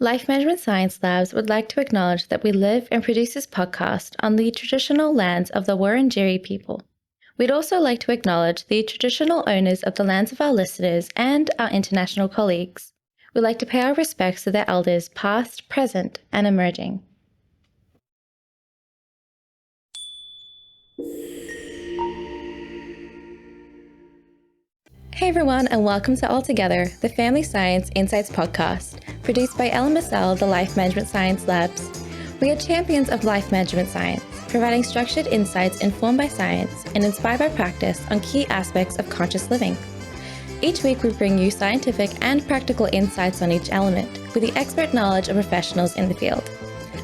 Life Management Science Labs would like to acknowledge that we live and produce this podcast on the traditional lands of the Wurundjeri people. We'd also like to acknowledge the traditional owners of the lands of our listeners and our international colleagues. We'd like to pay our respects to their elders past, present, and emerging. Hey everyone, and welcome to All Together, the Family Science Insights podcast, produced by Ellen Massell of the Life Management Science Labs. We are champions of life management science, providing structured insights informed by science and inspired by practice on key aspects of conscious living. Each week we bring you scientific and practical insights on each element with the expert knowledge of professionals in the field.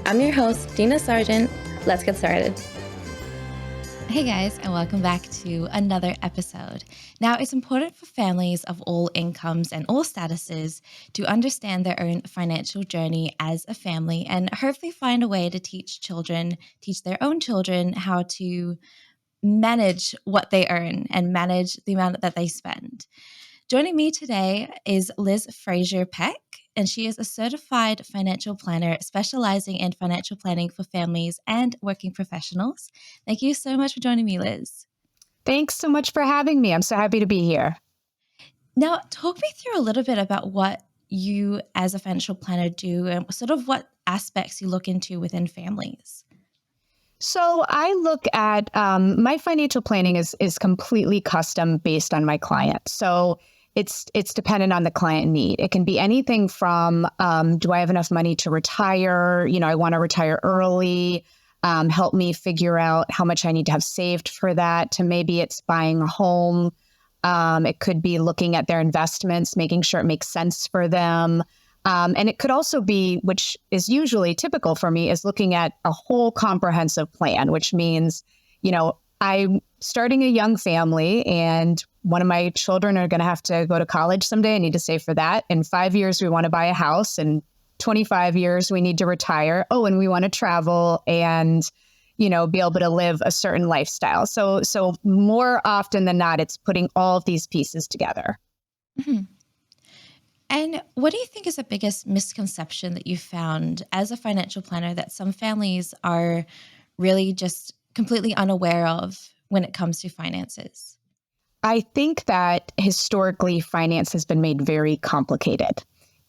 I'm your host, Dina Sargeant. Let's get started. Hey guys, and welcome back to another episode. Now, it's important for families of all incomes and all statuses to understand their own financial journey as a family and hopefully find a way to teach their own children how to manage what they earn and manage the amount that they spend. Joining me today is Liz Frazier Peck, and she is a certified financial planner specializing in financial planning for families and working professionals. Thank you so much for joining me, Liz. Thanks so much for having me. I'm so happy to be here. Now, talk me through a little bit about what you as a financial planner do and sort of what aspects you look into within families. So I look at my financial planning is completely custom based on my client. So it's dependent on the client need. It can be anything from, do I have enough money to retire? I want to retire early. Help me figure out how much I need to have saved for that, to maybe it's buying a home. It could be looking at their investments, making sure it makes sense for them. And it could also be, which is usually typical for me, is looking at a whole comprehensive plan, which means, I'm starting a young family and one of my children are going to have to go to college someday. I need to save for that. In 5 years, we want to buy a house. In 25 years, we need to retire. Oh, and we want to travel and, be able to live a certain lifestyle. So more often than not, it's putting all of these pieces together. Mm-hmm. And what do you think is the biggest misconception that you found as a financial planner that some families are really just completely unaware of when it comes to finances? I think that historically finance has been made very complicated.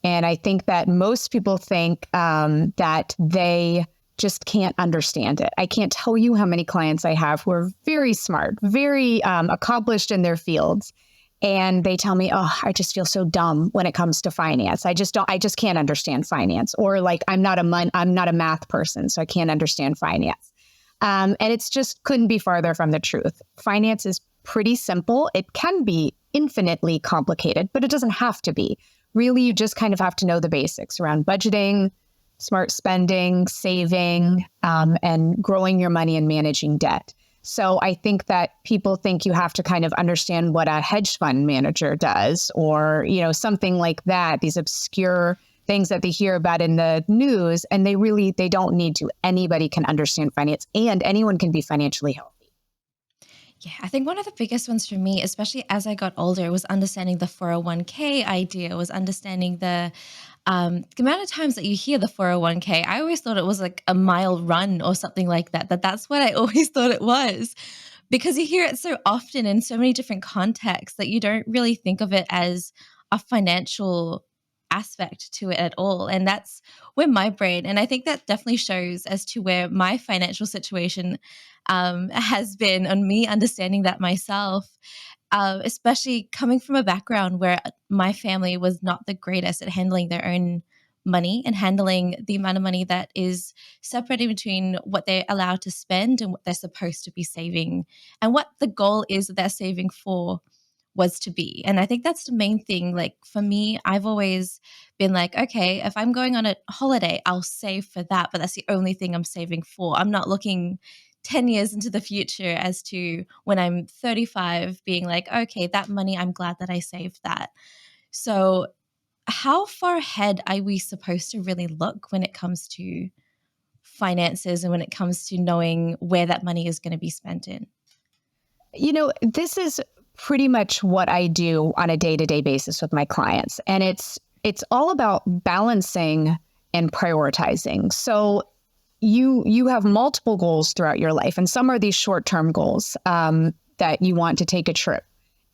And I think that most people think that they just can't understand it. I can't tell you how many clients I have who are very smart, very accomplished in their fields. And they tell me, oh, I just feel so dumb when it comes to finance. I just can't understand finance. Or like, I'm not a math person, so I can't understand finance. And it's just couldn't be farther from the truth. Finance is pretty simple. It can be infinitely complicated, but it doesn't have to be. Really, you just kind of have to know the basics around budgeting, smart spending, saving, and growing your money and managing debt. So I think that people think you have to kind of understand what a hedge fund manager does or, something like that, these obscure things that they hear about in the news, and they don't need to. Anybody can understand finance and anyone can be financially healthy. Yeah, I think one of the biggest ones for me, especially as I got older, was understanding the 401k idea, was understanding the amount of times that you hear the 401k. I always thought it was like a mile run or something like that, that's what I always thought it was. Because you hear it so often in so many different contexts that you don't really think of it as a financial aspect to it at all. And that's where my brain, and I think that definitely shows as to where my financial situation has been, on me understanding that myself, especially coming from a background where my family was not the greatest at handling their own money and handling the amount of money that is separated between what they're allowed to spend and what they're supposed to be saving and what the goal is that they're saving for was to be. And I think that's the main thing. Like for me, I've always been like, okay, if I'm going on a holiday, I'll save for that, but that's the only thing I'm saving for. I'm not looking 10 years into the future as to when I'm 35 being like, okay, that money, I'm glad that I saved that. So how far ahead are we supposed to really look when it comes to finances and when it comes to knowing where that money is going to be spent in? This is pretty much what I do on a day-to-day basis with my clients. And it's all about balancing and prioritizing. So you have multiple goals throughout your life, and some are these short-term goals that you want to take a trip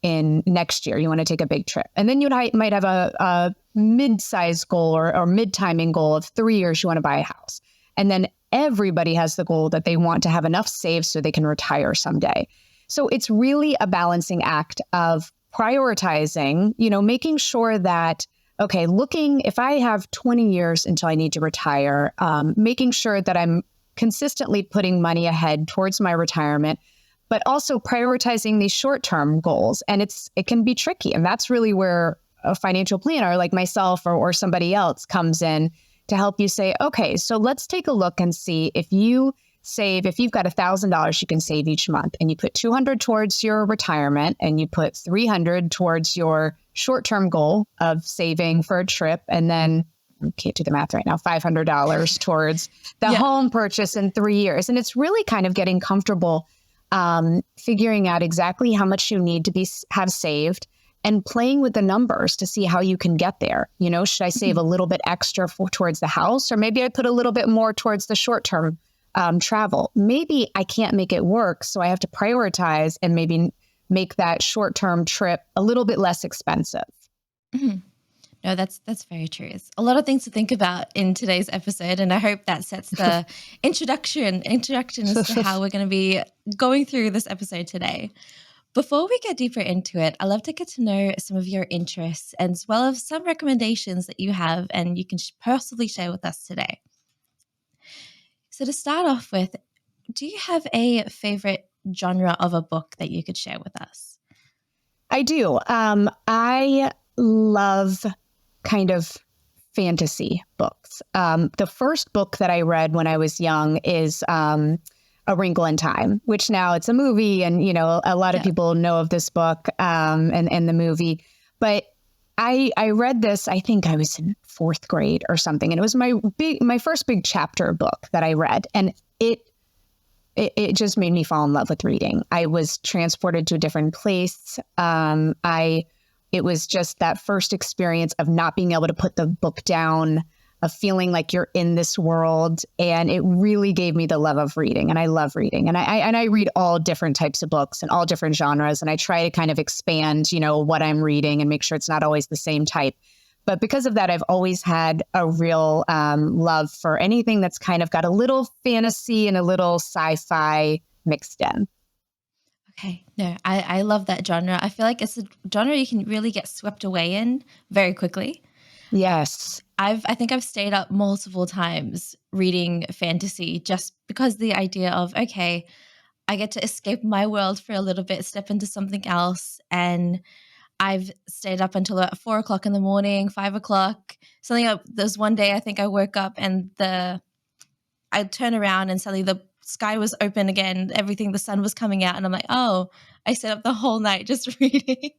in next year. You want to take a big trip, and then you might have a mid-sized goal or mid-timing goal of 3 years. You want to buy a house, and then everybody has the goal that they want to have enough saved so they can retire someday. So it's really a balancing act of prioritizing, making sure that, okay, if I have 20 years until I need to retire, making sure that I'm consistently putting money ahead towards my retirement, but also prioritizing these short-term goals. And it can be tricky. And that's really where a financial planner like myself or somebody else comes in to help you say, okay, so let's take a look and see if you've got $1,000 you can save each month, and you put $200 towards your retirement, and you put $300 towards your short-term goal of saving for a trip, and then I can't do the math right now, $500 towards the home purchase in 3 years. And it's really kind of getting comfortable figuring out exactly how much you need to have saved and playing with the numbers to see how you can get there. Should I save a little bit extra towards the house, or maybe I put a little bit more towards the short-term travel? Maybe I can't make it work, so I have to prioritize and maybe make that short-term trip a little bit less expensive. Mm-hmm. No, that's very true. It's a lot of things to think about in today's episode, and I hope that sets the introduction as to how we're going to be going through this episode today. Before we get deeper into it, I'd love to get to know some of your interests, as well as some recommendations that you have and you can possibly share with us today. So to start off with, do you have a favorite genre of a book that you could share with us? I do. I love kind of fantasy books. The first book that I read when I was young is A Wrinkle in Time, which now it's a movie, and a lot of people know of this book and the movie. But I read this, I think I was in 4th grade or something, and it was my first big chapter book that I read, and it just made me fall in love with reading. I was transported to a different place. It was just that first experience of not being able to put the book down, of feeling like you're in this world. And it really gave me the love of reading. And I love reading. And I read all different types of books and all different genres. And I try to kind of expand, what I'm reading and make sure it's not always the same type. But because of that, I've always had a real love for anything that's kind of got a little fantasy and a little sci-fi mixed in. Okay. No, I love that genre. I feel like it's a genre you can really get swept away in very quickly. Yes. I think I've stayed up multiple times reading fantasy just because the idea of, okay, I get to escape my world for a little bit, step into something else. And I've stayed up until about 4 o'clock in the morning, 5 o'clock. There's one day I think I woke up and I turn around and suddenly the sky was open again. The sun was coming out. And I'm like, oh, I stayed up the whole night just reading.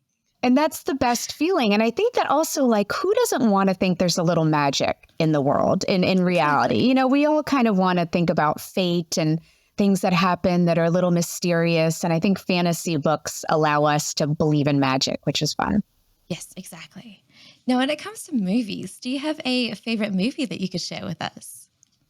And that's the best feeling. And I think that also, who doesn't want to think there's a little magic in the world, in reality? We all kind of want to think about fate and things that happen that are a little mysterious. And I think fantasy books allow us to believe in magic, which is fun. Yes, exactly. Now, when it comes to movies, do you have a favorite movie that you could share with us?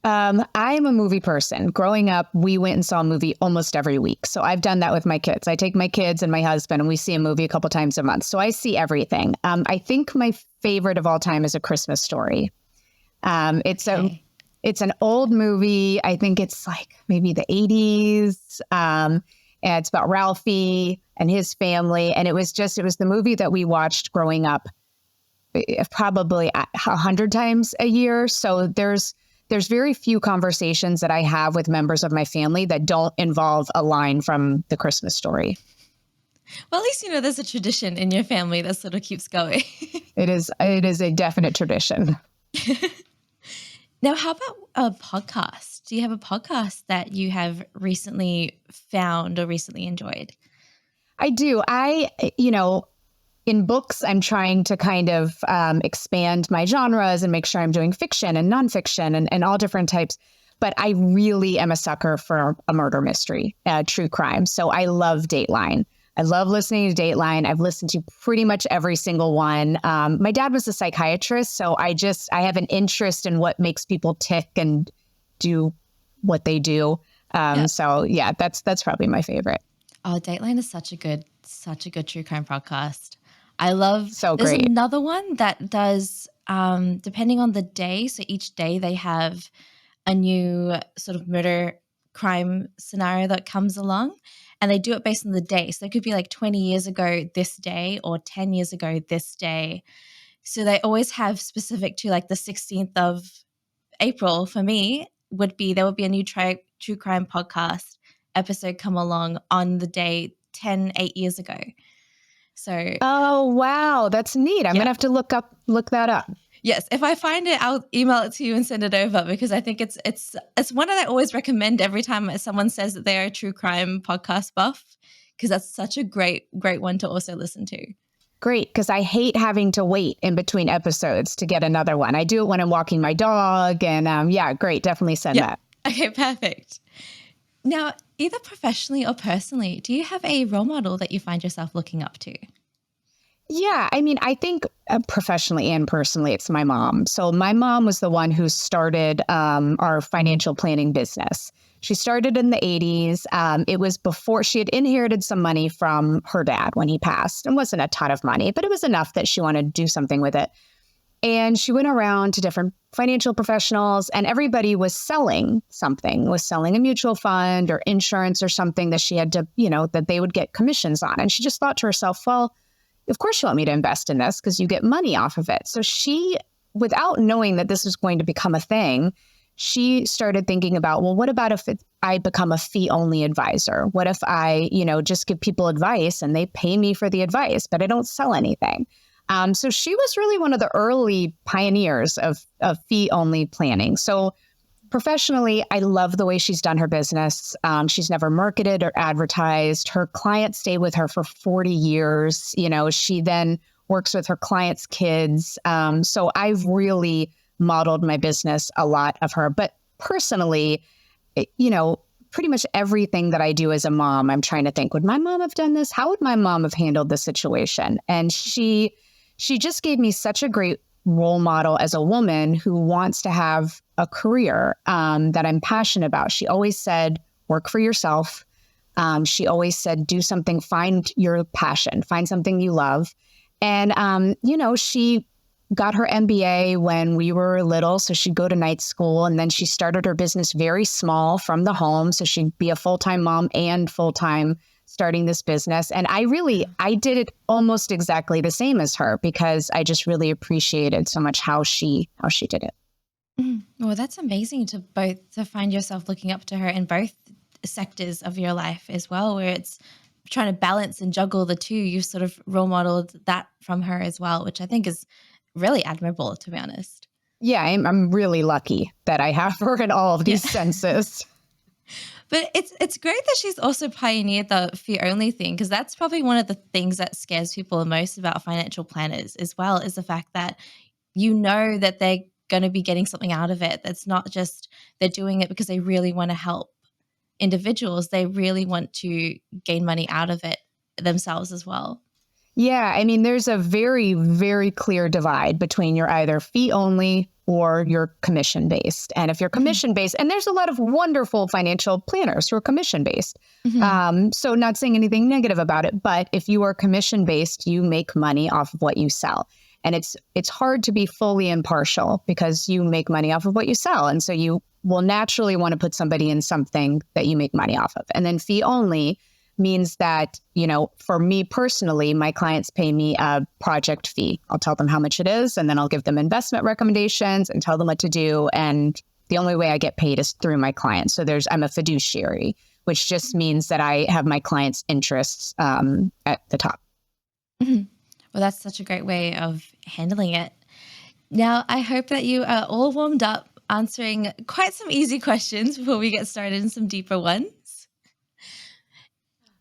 I'm a movie person. Growing up, we went and saw a movie almost every week. So I've done that with my kids. I take my kids and my husband and we see a movie a couple times a month. So I see everything. I think my favorite of all time is A Christmas Story. It's an old movie. I think it's maybe the 80s. And it's about Ralphie and his family. And it was the movie that we watched growing up probably 100 times a year. So there's very few conversations that I have with members of my family that don't involve a line from The Christmas Story. Well, at least there's a tradition in your family that sort of keeps going. It is a definite tradition. Now, how about a podcast? Do you have a podcast that you have recently found or recently enjoyed? I do. In books, I'm trying to kind of expand my genres and make sure I'm doing fiction and nonfiction and all different types. But I really am a sucker for a murder mystery, true crime. So I love Dateline. I love listening to Dateline. I've listened to pretty much every single one. My dad was a psychiatrist, so I have an interest in what makes people tick and do what they do. Yeah. So yeah, that's probably my favorite. Oh, Dateline is such a good true crime podcast. I love, So there's great. another one that does, depending on the day. So each day they have a new sort of murder crime scenario that comes along, and they do it based on the day. So it could be like 20 years ago this day or 10 years ago this day. So they always have specific to like the 16th of April for me there would be a new true crime podcast episode come along on the day 8 years ago. So Oh, wow. That's neat. I'm yeah. going to have to look that up. Yes, if I find it, I'll email it to you and send it over, because I think it's one that I always recommend every time someone says that they're a true crime podcast buff, because that's such a great one to also listen to. Great, because I hate having to wait in between episodes to get another one. I do it when I'm walking my dog, and yeah, great. Definitely send that. Okay, perfect. Now, either professionally or personally, do you have a role model that you find yourself looking up to? Yeah, I mean, I think professionally and personally, it's my mom. So my mom was the one who started our financial planning business. She started in the 80s. It was before she had inherited some money from her dad when he passed. It wasn't a ton of money, but it was enough that she wanted to do something with it. And she went around to different financial professionals, and everybody was selling something, was selling a mutual fund or insurance or something that she had to, that they would get commissions on. And she just thought to herself, well, of course you want me to invest in this because you get money off of it. So she, without knowing that this was going to become a thing, she started thinking about, well, what about if I become a fee-only advisor? What if I, just give people advice and they pay me for the advice, but I don't sell anything? So she was really one of the early pioneers of fee-only planning. So professionally, I love the way she's done her business. She's never marketed or advertised. Her clients stay with her for 40 years. She then works with her clients' kids. So I've really modeled my business a lot of her. But personally, pretty much everything that I do as a mom, I'm trying to think, would my mom have done this? How would my mom have handled this situation? And she just gave me such a great role model as a woman who wants to have a career that I'm passionate about. She always said, work for yourself. She always said, do something, find your passion, find something you love. And, she got her MBA when we were little. So she'd go to night school, and then she started her business very small from the home. So she'd be a full-time mom and full-time starting this business. And I did it almost exactly the same as her, because I just really appreciated so much how she did it. Well, that's amazing to find yourself looking up to her in both sectors of your life as well, where it's trying to balance and juggle the two. You've sort of role modeled that from her as well, which I think is really admirable, to be honest. Yeah, I'm really lucky that I have her in all of these senses. But it's great that she's also pioneered the fee-only thing, because that's probably one of the things that scares people the most about financial planners as well, is the fact that that they're going to be getting something out of it. That's not just they're doing it because they really want to help individuals. They really want to gain money out of it themselves as well. Yeah, I mean, there's a very, very clear divide between you're either fee only or you're commission based. And if you're commission based, and there's a lot of wonderful financial planners who are commission based. So not saying anything negative about it, but if you are commission based, you make money off of what you sell. And it's hard to be fully impartial because you make money off of what you sell. And so you will naturally want to put somebody in something that you make money off of. And then fee only means that, for me personally, my clients pay me a project fee. I'll tell them how much it is, and then I'll give them investment recommendations and tell them what to do. And the only way I get paid is through my clients. So I'm a fiduciary, which just means that I have my clients' interests at the top. Well, that's such a great way of handling it. Now, I hope that you are all warmed up answering quite some easy questions before we get started in some deeper ones.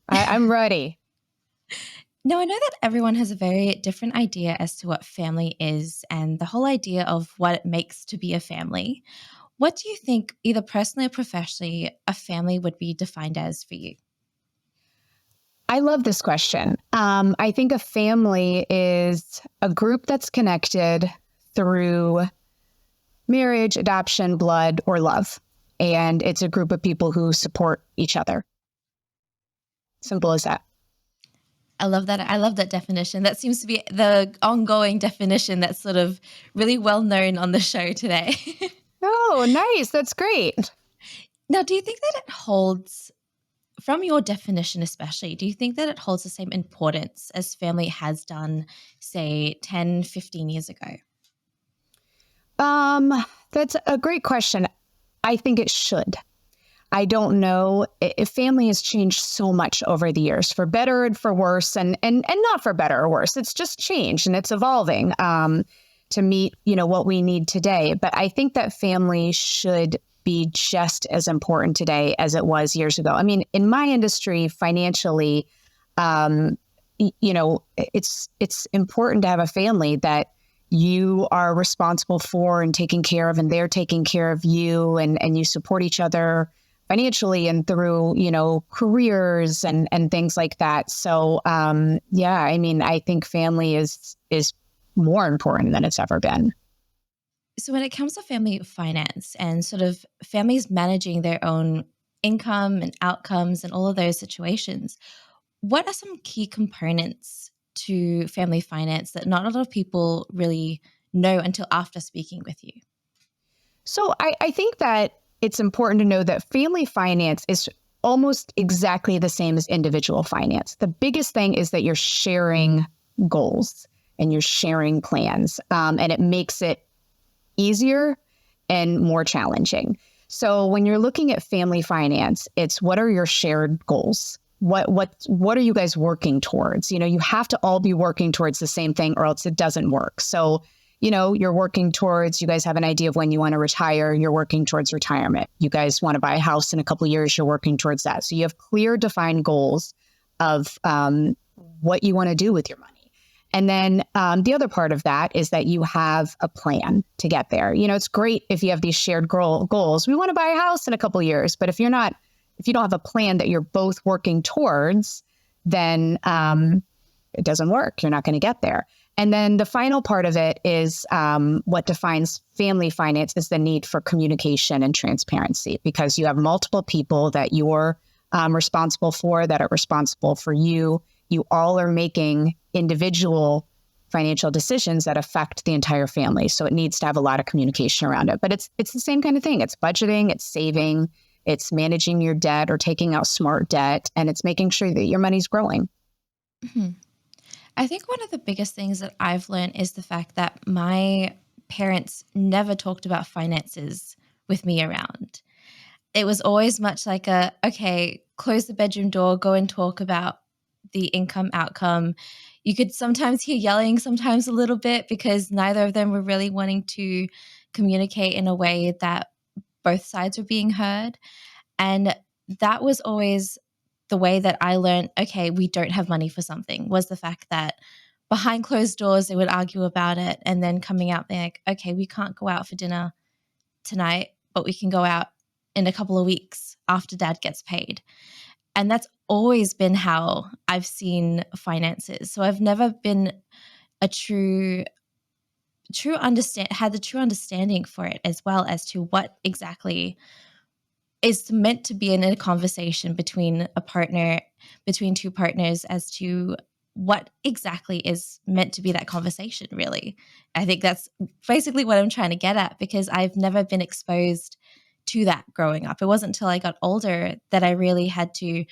I'm ready. Now, I know that everyone has a very different idea as to what family is and the whole idea of what it makes to be a family. What do you think, either personally or professionally, a family would be defined as for you? I love this question. I think a family is a group that's connected through marriage, adoption, blood, or love. And it's a group of people who support each other. Simple as that. I love that. I love that definition. That seems to be the ongoing definition that's sort of really well known on the show today. Oh, nice. That's great. Now, do you think that it holds, from your definition especially, do you think that it holds the same importance as family has done, say, 10, 15 years ago? That's a great question. I think it should. I don't know if family has changed so much over the years, for better and for worse, and not for better or worse. It's just changed and it's evolving to meet, what we need today. But I think that family should be just as important today as it was years ago. I mean, in my industry, financially, it's important to have a family that you are responsible for and taking care of, and they're taking care of you, and you support each other financially and through, careers and things like that. So, I think family is more important than it's ever been. So when it comes to family finance and sort of families managing their own income and outcomes and all of those situations, what are some key components to family finance that not a lot of people really know until after speaking with you? So I think that it's important to know that family finance is almost exactly the same as individual finance. The biggest thing is that you're sharing goals and you're sharing plans, and it makes it easier and more challenging. So when you're looking at family finance, it's what are your shared goals? What are you guys working towards? You have to all be working towards the same thing or else it doesn't work. So, you're working towards, you guys have an idea of when you want to retire, you're working towards retirement. You guys want to buy a house in a couple of years, you're working towards that. So you have clear defined goals of what you want to do with your money. And then the other part of that is that you have a plan to get there. It's great if you have these shared goals. We want to buy a house in a couple of years, but if you don't have a plan that you're both working towards, then it doesn't work. You're not going to get there. And then the final part of it is what defines family finance is the need for communication and transparency, because you have multiple people that you're responsible for, that are responsible for you. You all are making individual financial decisions that affect the entire family. So it needs to have a lot of communication around it. But it's the same kind of thing. It's budgeting, it's saving, it's managing your debt or taking out smart debt, and it's making sure that your money's growing. Mm-hmm. I think one of the biggest things that I've learned is the fact that my parents never talked about finances with me around. It was always much like okay, close the bedroom door, go and talk about the income outcome. You could sometimes hear yelling, sometimes a little bit, because neither of them were really wanting to communicate in a way that both sides were being heard. And that was always the way that I learned, okay, we don't have money for something, was the fact that behind closed doors, they would argue about it, and then coming out there like, okay, we can't go out for dinner tonight, but we can go out in a couple of weeks after dad gets paid. And that's always been how I've seen finances. So I've never been had the true understanding for it, as well as to what exactly is meant to be in a conversation between two partners, as to what exactly is meant to be that conversation, really. I think that's basically what I'm trying to get at, because I've never been exposed to that growing up. It wasn't until I got older that I really had to,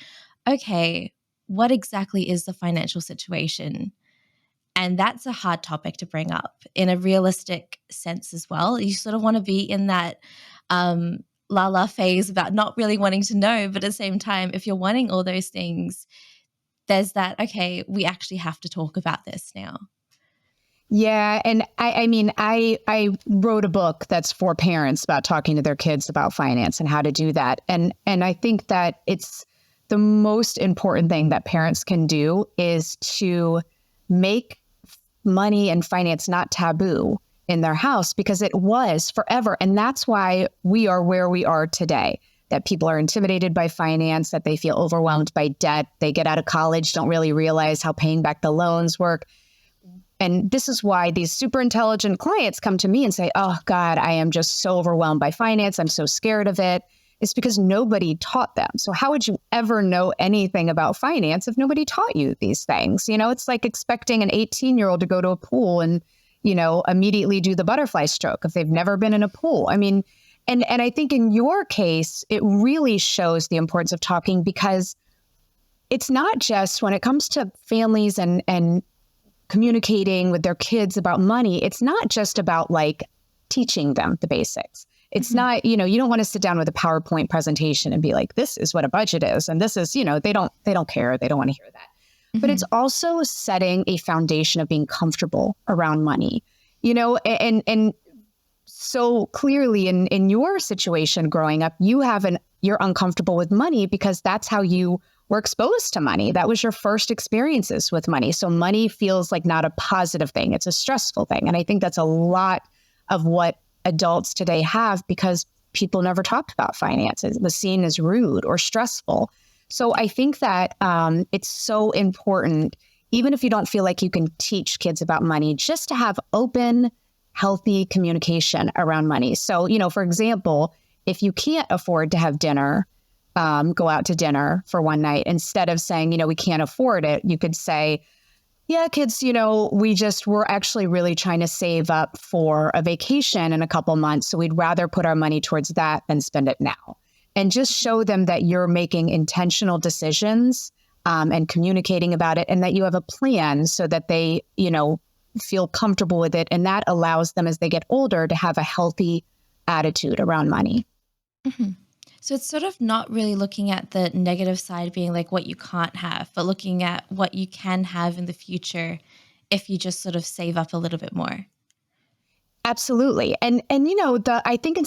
okay, what exactly is the financial situation? And that's a hard topic to bring up in a realistic sense as well. You sort of want to be in that la phase about not really wanting to know, but at the same time, if you're wanting all those things, there's that, okay, we actually have to talk about this now. Yeah. And I wrote a book that's for parents about talking to their kids about finance and how to do that. And I think that it's the most important thing that parents can do is to make money and finance not taboo in their house, because it was forever. And that's why we are where we are today. that people are intimidated by finance, that they feel overwhelmed by debt. They get out of college, don't really realize how paying back the loans work. And this is why these super intelligent clients come to me and say, oh God, I am just so overwhelmed by finance. I'm so scared of it. It's because nobody taught them. So how would you ever know anything about finance if nobody taught you these things? It's like expecting an 18-year-old to go to a pool and, immediately do the butterfly stroke if they've never been in a pool. I mean, and I think in your case, it really shows the importance of talking, because it's not just when it comes to families and communicating with their kids about money, it's not just about like teaching them the basics. It's not, you don't want to sit down with a PowerPoint presentation and be like, this is what a budget is. And this is, they don't care. They don't want to hear that. But it's also setting a foundation of being comfortable around money, and so clearly in your situation growing up, you're uncomfortable with money because that's how you were exposed to money. That was your first experiences with money. So money feels like not a positive thing. It's a stressful thing. And I think that's a lot of what adults today have, because people never talked about finance. It was seen as rude or stressful. So I think that it's so important, even if you don't feel like you can teach kids about money, just to have open, healthy communication around money. So, for example, if you can't afford to have dinner, go out to dinner for one night, instead of saying, we can't afford it, you could say, yeah, kids, we're actually really trying to save up for a vacation in a couple months. So we'd rather put our money towards that than spend it now. And just show them that you're making intentional decisions and communicating about it, and that you have a plan so that they, feel comfortable with it. And that allows them, as they get older, to have a healthy attitude around money. So it's sort of not really looking at the negative side being like what you can't have, but looking at what you can have in the future if you just sort of save up a little bit more. Absolutely. And I think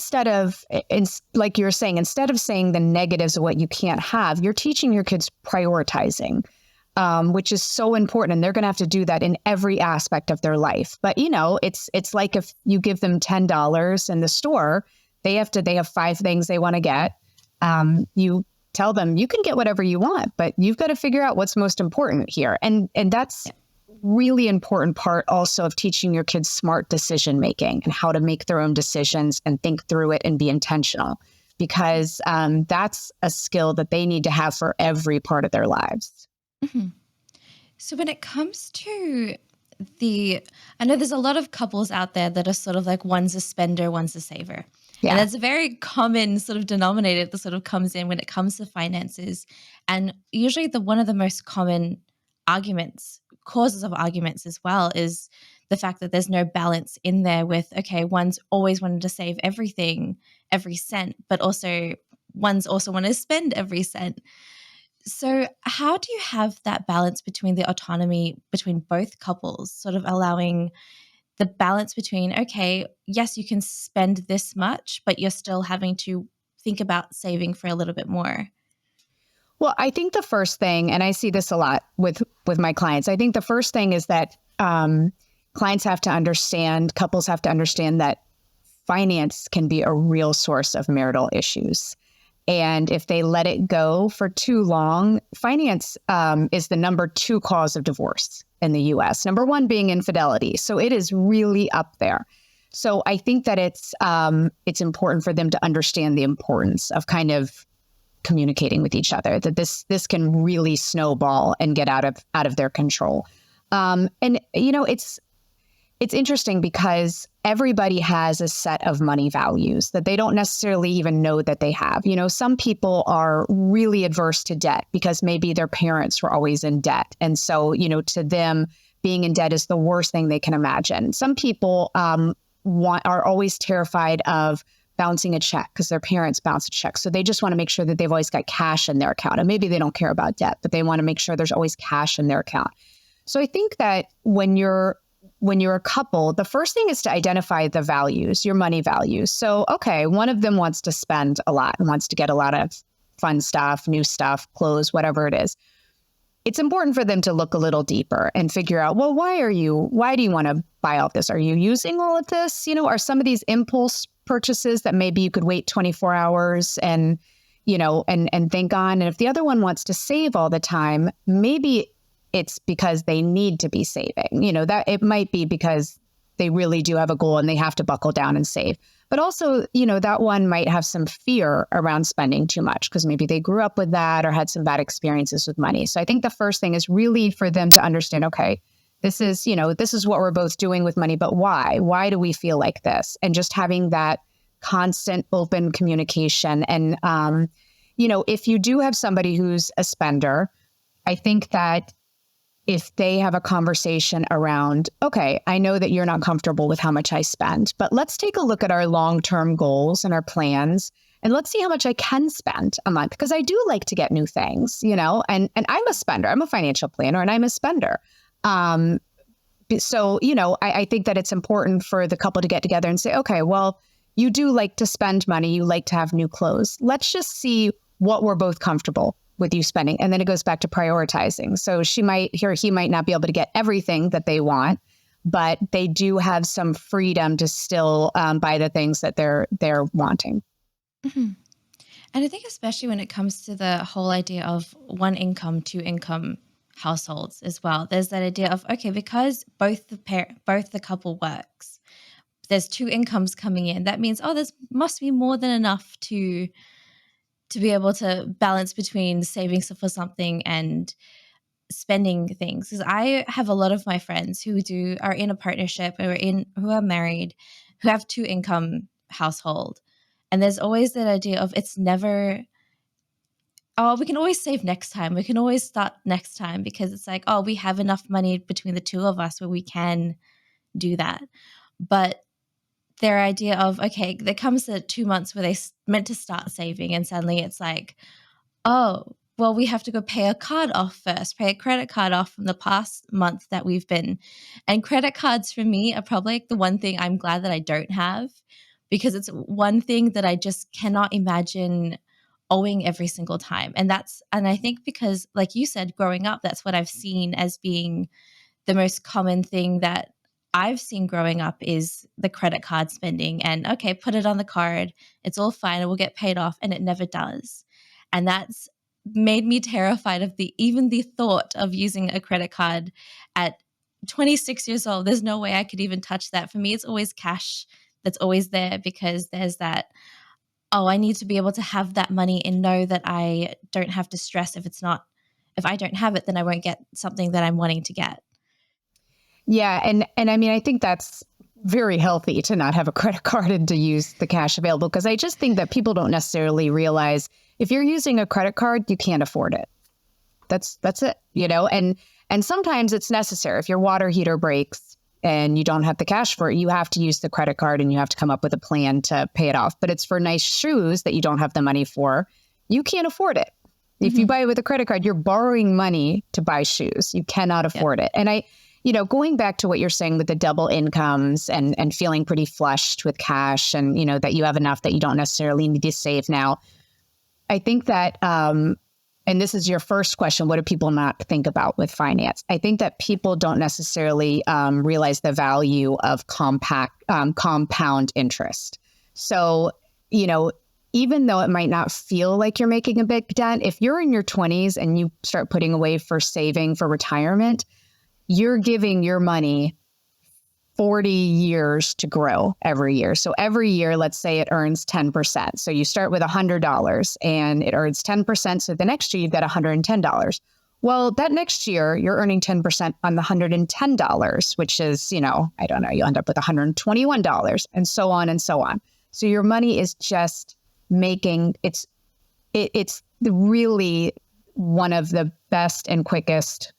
like you were saying, instead of saying the negatives of what you can't have, you're teaching your kids prioritizing, which is so important. And they're going to have to do that in every aspect of their life. But, it's like if you give them $10 in the store, they have 5 things they want to get. You tell them you can get whatever you want, but you've got to figure out what's most important here. And that's really important part also of teaching your kids smart decision making and how to make their own decisions and think through it and be intentional, because that's a skill that they need to have for every part of their lives. So when it comes to I know there's a lot of couples out there that are sort of like, one's a spender, one's a saver. Yeah. And that's a very common sort of denominator that sort of comes in when it comes to finances. And usually one of the most common causes of arguments as well, is the fact that there's no balance in there with, okay, one's always wanted to save everything, every cent, but one's also want to spend every cent. So how do you have that balance between the autonomy between both couples, sort of allowing the balance between, okay, yes, you can spend this much, but you're still having to think about saving for a little bit more? Well, I think the first thing, and I see this a lot with my clients, I think the first thing is that couples have to understand that finance can be a real source of marital issues. And if they let it go for too long, finance is the number 2 cause of divorce in the US. Number 1 being infidelity. So it is really up there. So I think that it's important for them to understand the importance of kind of communicating with each other, that this can really snowball and get out of their control. It's interesting because everybody has a set of money values that they don't necessarily even know that they have. Some people are really adverse to debt because maybe their parents were always in debt. And so, to them, being in debt is the worst thing they can imagine. Some people are always terrified of bouncing a check because their parents bounce a check. So they just want to make sure that they've always got cash in their account. And maybe they don't care about debt, but they want to make sure there's always cash in their account. So I think that when you're a couple, the first thing is to identify the values, your money values. So, okay, one of them wants to spend a lot and wants to get a lot of fun stuff, new stuff, clothes, whatever it is. It's important for them to look a little deeper and figure out, well, why do you want to buy all this? Are you using all of this? Are some of these impulse purchases that maybe you could wait 24 hours and, and think on. And if the other one wants to save all the time, maybe it's because they need to be saving, that it might be because they really do have a goal and they have to buckle down and save. But also, that one might have some fear around spending too much because maybe they grew up with that or had some bad experiences with money. So I think the first thing is really for them to understand, okay, this is what we're both doing with money, but why? Why do we feel like this? And just having that constant open communication. And, if you do have somebody who's a spender, I think that if they have a conversation around, okay, I know that you're not comfortable with how much I spend, but let's take a look at our long-term goals and our plans, and let's see how much I can spend a month, because I do like to get new things, and I'm a spender. I'm a financial planner and I'm a spender. So, I think that it's important for the couple to get together and say, okay, well, you do like to spend money. You like to have new clothes. Let's just see what we're both comfortable with you spending. And then it goes back to prioritizing. So he might not be able to get everything that they want, but they do have some freedom to still buy the things that they're wanting. Mm-hmm. And I think especially when it comes to the whole idea of one income, two income households as well, there's that idea of, okay, because both the couple works, there's two incomes coming in. That means, there must be more than enough to be able to balance between saving for something and spending things. Because I have a lot of my friends who are in a partnership who are married, who have two income household. And there's always that idea of it's never, we can always save next time. We can always start next time, because it's like, we have enough money between the two of us where we can do that. But their idea of, okay, there comes the 2 months where they meant to start saving, and suddenly it's like, we have to go pay a card off first, pay a credit card off from the past month that we've been. And credit cards for me are probably like the one thing I'm glad that I don't have, because it's one thing that I just cannot imagine owing every single time. And I think because, like you said, growing up, that's what I've seen as being the most common thing that I've seen growing up is the credit card spending, and okay, put it on the card. It's all fine. It will get paid off, and it never does. And that's made me terrified of even the thought of using a credit card at 26 years old. There's no way I could even touch that. For me, it's always cash that's always there, because there's that, I need to be able to have that money and know that I don't have to stress if I don't have it, then I won't get something that I'm wanting to get. Yeah. And I mean, I think that's very healthy to not have a credit card and to use the cash available, because I just think that people don't necessarily realize if you're using a credit card, you can't afford it. That's it, and sometimes it's necessary. If your water heater breaks and you don't have the cash for it, you have to use the credit card and you have to come up with a plan to pay it off. But it's for nice shoes that you don't have the money for. You can't afford it. Mm-hmm. If you buy it with a credit card, you're borrowing money to buy shoes. You cannot afford it. And going back to what you're saying with the double incomes and feeling pretty flushed with cash, and, that you have enough that you don't necessarily need to save now. I think that, and this is your first question, what do people not think about with finance? I think that people don't necessarily realize the value of compound interest. So, even though it might not feel like you're making a big dent, if you're in your 20s and you start putting away for saving for retirement, you're giving your money 40 years to grow every year. So every year, let's say it earns 10%. So you start with $100 and it earns 10%. So the next year you've got $110. Well, that next year you're earning 10% on the $110, which is, I don't know, you end up with $121 and so on and so on. So your money is just it's really one of the best and quickest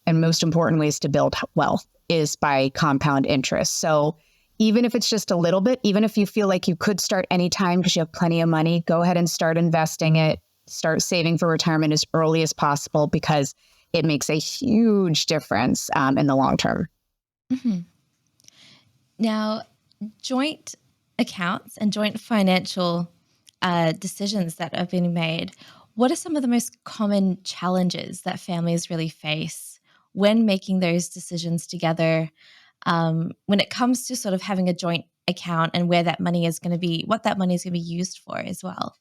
and most important ways to build wealth is by compound interest. So even if it's just a little bit, even if you feel like you could start anytime because you have plenty of money, go ahead and start investing it, start saving for retirement as early as possible, because it makes a huge difference in the long term. Mm-hmm. Now, joint accounts and joint financial decisions that have been made, what are some of the most common challenges that families really face when making those decisions together, when it comes to sort of having a joint account and where that money is going to be, what that money is going to be used for as well?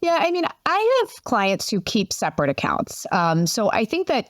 Yeah, I mean, I have clients who keep separate accounts. So I think that,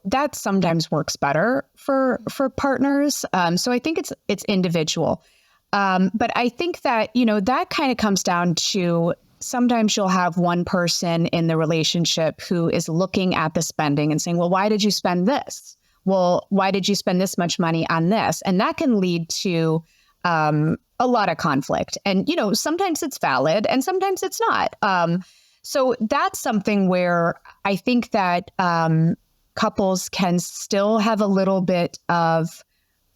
that sometimes works better for partners. So I think it's individual. But I think that, that kind of comes down to sometimes you'll have one person in the relationship who is looking at the spending and saying, well, why did you spend this? Well, why did you spend this much money on this? And that can lead to a lot of conflict. And, sometimes it's valid and sometimes it's not. So that's something where I think that couples can still have a little bit of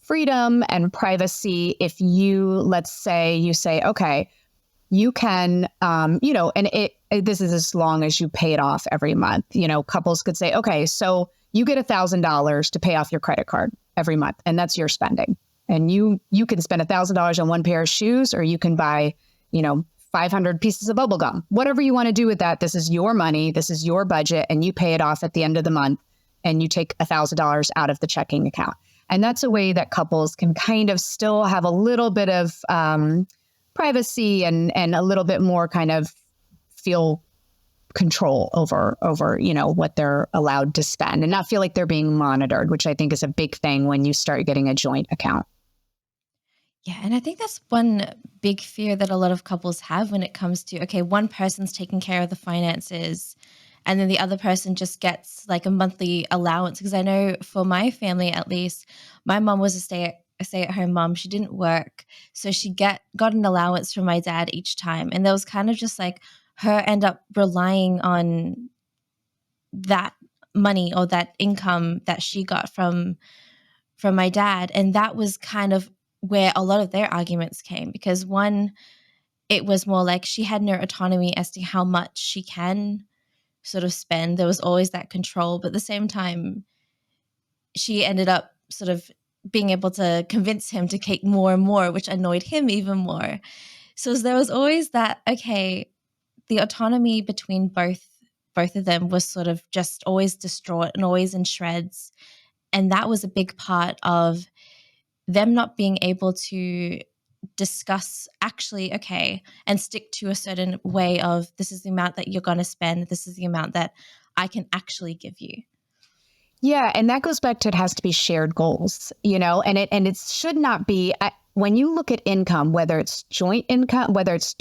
freedom and privacy if let's say you say, okay, you can, this is as long as you pay it off every month. Couples could say, okay, so you get $1,000 to pay off your credit card every month, and that's your spending. And you can spend $1,000 on one pair of shoes, or you can buy, 500 pieces of bubble gum. Whatever you want to do with that, this is your money, this is your budget, and you pay it off at the end of the month, and you take $1,000 out of the checking account. And that's a way that couples can kind of still have a little bit of privacy and a little bit more kind of feel control over what they're allowed to spend and not feel like they're being monitored, which I think is a big thing when you start getting a joint account. Yeah, and I think that's one big fear that a lot of couples have when it comes to, okay, one person's taking care of the finances and then the other person just gets like a monthly allowance. Because I know for my family, at least, my mom was a stay-at-home mom. She didn't work. So she got an allowance from my dad each time. And there was kind of just like her end up relying on that money or that income that she got from my dad. And that was kind of where a lot of their arguments came, because one, it was more like she had no autonomy as to how much she can sort of spend. There was always that control, but at the same time, she ended up sort of being able to convince him to take more and more, which annoyed him even more. So there was always that, okay, the autonomy between both of them was sort of just always distraught and always in shreds. And that was a big part of them not being able to discuss actually, okay, and stick to a certain way of, this is the amount that you're going to spend. This is the amount that I can actually give you. Yeah. And that goes back to, it has to be shared goals, and it should not be, when you look at income, whether it's joint income, whether it's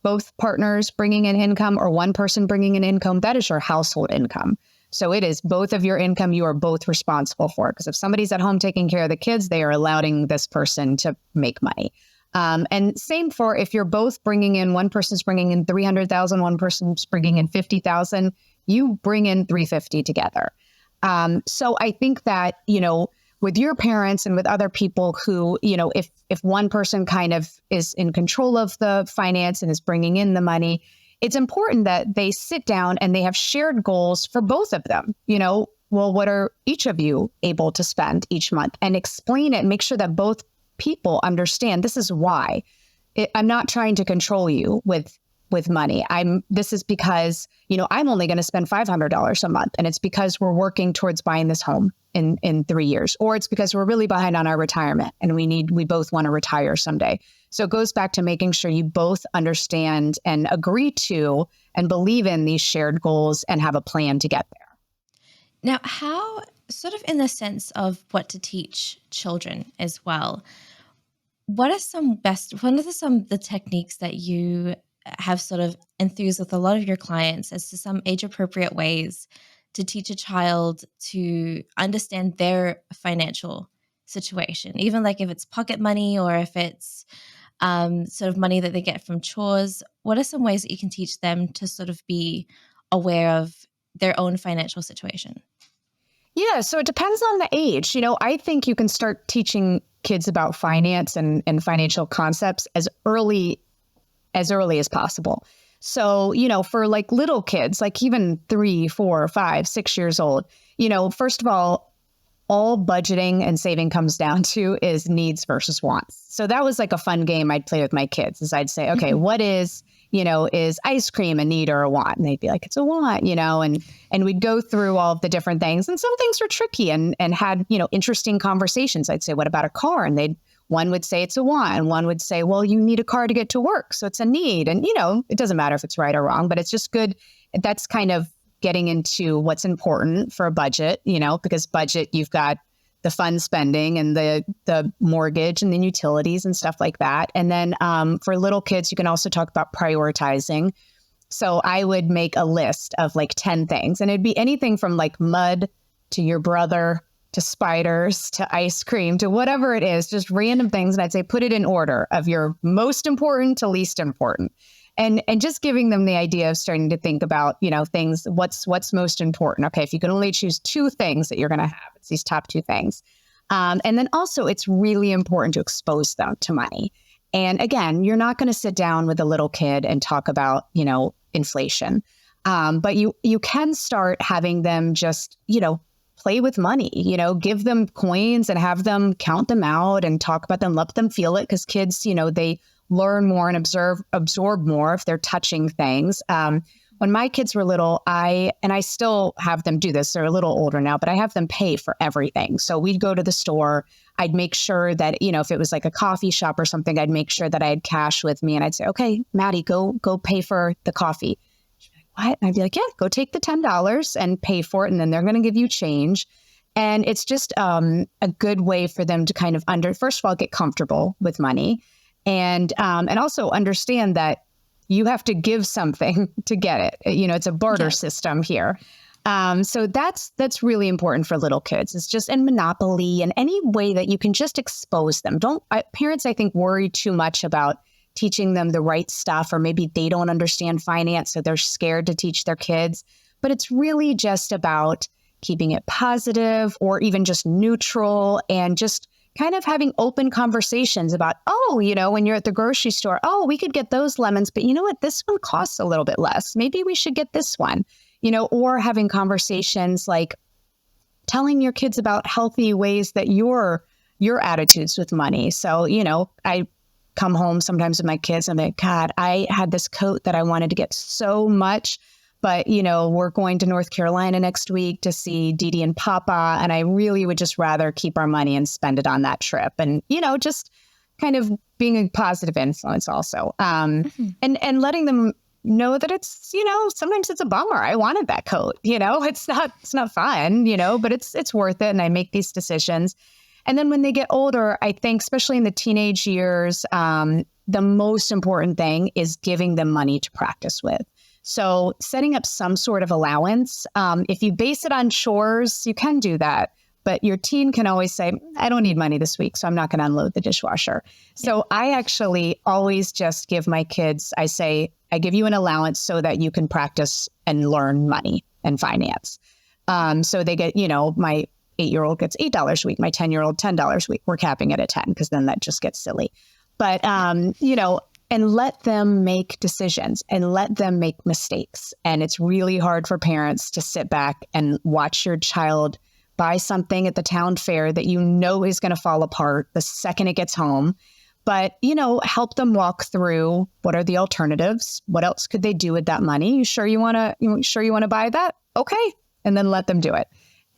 both partners bringing in income or one person bringing in income, that is your household income. So it is both of your income you are both responsible for. Because if somebody's at home taking care of the kids, they are allowing this person to make money. And same for if you're both bringing in, one person's bringing in 300,000, one person's bringing in 50,000, you bring in 350 together. So I think that, with your parents and with other people who, if one person kind of is in control of the finance and is bringing in the money, it's important that they sit down and they have shared goals for both of them. Well, what are each of you able to spend each month, and explain it and make sure that both people understand this is why. I'm not trying to control you with money. This is because, I'm only going to spend $500 a month, and it's because we're working towards buying this home in 3 years, or it's because we're really behind on our retirement and we both want to retire someday. So it goes back to making sure you both understand and agree to and believe in these shared goals and have a plan to get there. Now, how, sort of in the sense of what to teach children as well, what are some of the techniques that you have sort of enthused with a lot of your clients as to some age-appropriate ways to teach a child to understand their financial situation, even like if it's pocket money or if it's sort of money that they get from chores? What are some ways that you can teach them to sort of be aware of their own financial situation? Yeah, so it depends on the age. I think you can start teaching kids about finance and financial concepts as early as possible. So, for like little kids, like even 3, 4, 5, 6 years old, first of all budgeting and saving comes down to is needs versus wants. So that was like a fun game I'd play with my kids, is I'd say, okay, what is ice cream a need or a want? And they'd be like, it's a want, and we'd go through all of the different things. And some things were tricky and had, interesting conversations. I'd say, what about a car? And they'd One would say it's a want, and one would say, well, you need a car to get to work, so it's a need. And, it doesn't matter if it's right or wrong, but it's just good. That's kind of getting into what's important for a budget, because budget, you've got the fun spending and the mortgage and then utilities and stuff like that. And then for little kids, you can also talk about prioritizing. So I would make a list of like 10 things, and it'd be anything from like mud to your brother to spiders to ice cream to whatever it is, just random things. And I'd say, put it in order of your most important to least important. And just giving them the idea of starting to think about, things, what's most important. Okay, if you can only choose 2 things that you're going to have, it's these top 2 things. And then also it's really important to expose them to money. And again, you're not going to sit down with a little kid and talk about, inflation. But you can start having them just, play with money, give them coins and have them count them out and talk about them, let them feel it. Because kids, they learn more and absorb more if they're touching things. When my kids were little, I still have them do this. They're a little older now, but I have them pay for everything. So we'd go to the store. I'd make sure that, if it was like a coffee shop or something, I'd make sure that I had cash with me. And I'd say, okay, Maddie, go pay for the coffee. She'd be like, what? And I'd be like, yeah, go take the $10 and pay for it. And then they're going to give you change. And it's just a good way for them to kind of first of all, get comfortable with money. And also understand that you have to give something to get it. It's a barter system here. So that's really important for little kids. It's just in Monopoly and any way that you can just expose them. Parents, I think, worry too much about teaching them the right stuff, or maybe they don't understand finance, so they're scared to teach their kids. But it's really just about keeping it positive or even just neutral, and just kind of having open conversations about, when you're at the grocery store, we could get those lemons, but you know what? This one costs a little bit less. Maybe we should get this one, or having conversations like telling your kids about healthy ways that your attitudes with money. So, I come home sometimes with my kids and I'm like, God, I had this coat that I wanted to get so much, but, we're going to North Carolina next week to see Didi and Papa. And I really would just rather keep our money and spend it on that trip. And, just kind of being a positive influence also. And letting them know that it's, sometimes it's a bummer. I wanted that coat, it's not fun, but it's worth it. And I make these decisions. And then when they get older, I think, especially in the teenage years, the most important thing is giving them money to practice with. So setting up some sort of allowance. If you base it on chores, you can do that. But your teen can always say, I don't need money this week, so I'm not going to unload the dishwasher. So I actually always just give my kids, I say, I give you an allowance so that you can practice and learn money and finance. So they get, my 8-year-old gets $8 a week, my 10-year-old $10 a week. We're capping it at 10 because then that just gets silly. But, and let them make decisions and let them make mistakes. And it's really hard for parents to sit back and watch your child buy something at the town fair that is going to fall apart the second it gets home. But, help them walk through what are the alternatives? What else could they do with that money? You sure you want to buy that? Okay. And then let them do it.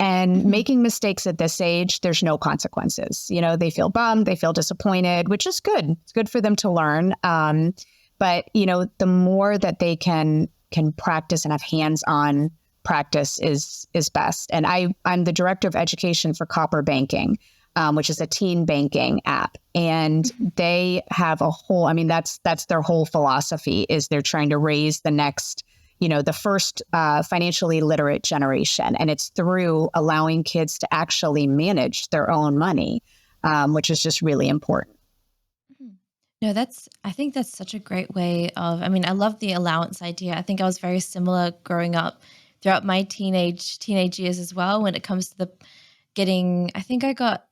And making mistakes at this age, there's no consequences. They feel bummed, they feel disappointed, which is good. It's good for them to learn. But, the more that they can practice and have hands-on practice is best. And I'm the director of education for Copper Banking, which is a teen banking app. And they have that's their whole philosophy, is they're trying to raise the next, the first financially literate generation. And it's through allowing kids to actually manage their own money, which is just really important. No, I think that's such a great way of, I love the allowance idea. I think I was very similar growing up throughout my teenage years as well, when it comes to I think I got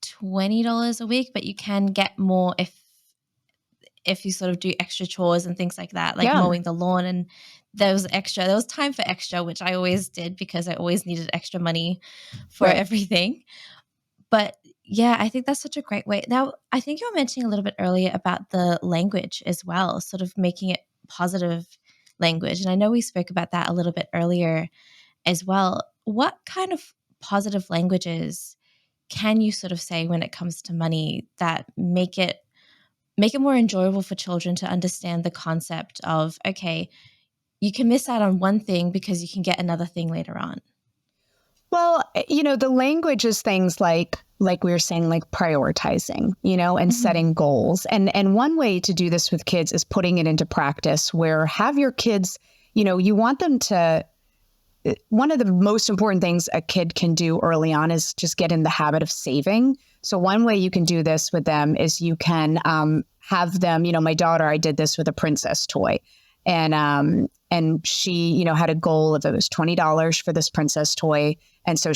$20 a week, but you can get more if you sort of do extra chores and things like that, like mowing the lawn. And there was time for extra, which I always did because I always needed extra money for everything. But yeah, I think that's such a great way. Now, I think you were mentioning a little bit earlier about the language as well, sort of making it positive language. And I know we spoke about that a little bit earlier as well. What kind of positive languages can you sort of say when it comes to money that make it more enjoyable for children to understand the concept of, okay, you can miss out on one thing because you can get another thing later on? Well, the language is things like we were saying, like prioritizing, and setting goals. And one way to do this with kids is putting it into practice, where have your kids, you want them to, one of the most important things a kid can do early on is just get in the habit of saving. So one way you can do this with them is you can have them, my daughter, I did this with a princess toy. And she, had a goal of, it was $20 for this princess toy. And so